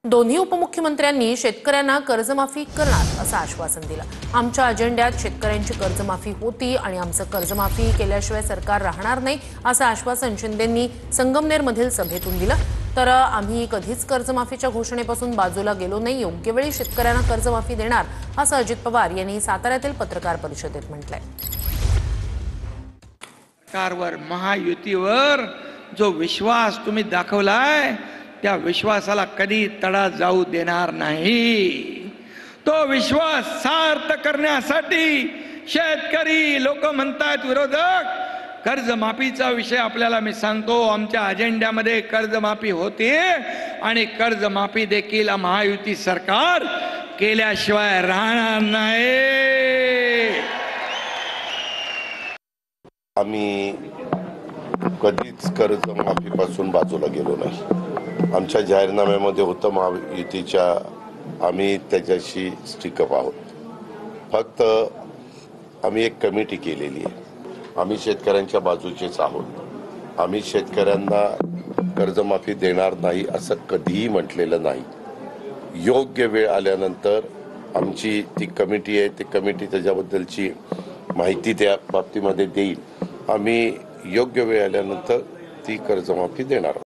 दोन्ही उपमुख्यमंत्र्यांनी शेतकऱ्यांना कर्जमाफी करणार असं आश्वासन दिलं। आमच्या अजेंड्यात शेतकऱ्यांची कर्जमाफी होती आणि आमचं कर्जमाफी केल्याशिवाय सरकार राहणार नाही असं आश्वासन शिंदेंनी संगमनेरमधील सभेतून दिलं। तर आम्ही कधीच कर्जमाफीच्या घोषणेपासून बाजूला गेलो नाही, योग्य वेळी शेतकऱ्यांना कर्जमाफी देणार असं अजित पवार यांनी साताऱ्यातील पत्रकार परिषदेत म्हटलंय। सरकारवर महायुतीवर जो विश्वास तुम्ही दाखवलाय त्या विश्वासाला कधी तडा जाऊ देणार नाही। तो विश्वास सार्थ करण्यासाठी शेतकरी लोक म्हणतात, विरोधक कर्जमाफीचा विषय आपल्याला मी सांगतो, आमच्या अजेंड्यामध्ये कर्जमाफी होते आणि कर्जमाफी देखील महायुती सरकार केल्याशिवाय राहणार नाही। आम्ही कधीच कर्जमाफीपासून बाजूला गेलो नाही। आमच्या जाहीरनाम्यामध्ये होतं महायुतीच्या, आम्ही त्याच्याशी स्टिकअप आहोत। फक्त आम्ही एक कमिटी केलेली आहे, आम्ही शेतकऱ्यांच्या बाजूचेच आहोत। आम्ही शेतकऱ्यांना कर्जमाफी देणार नाही असं कधीही म्हटलेलं नाही। योग्य वेळ आल्यानंतर आमची ती कमिटी आहे, ती कमिटी त्याच्याबद्दलची माहिती त्या बाबतीमध्ये देईल। आम्ही योग्य वेळ आल्यानंतर ती कर्जमाफी देणार।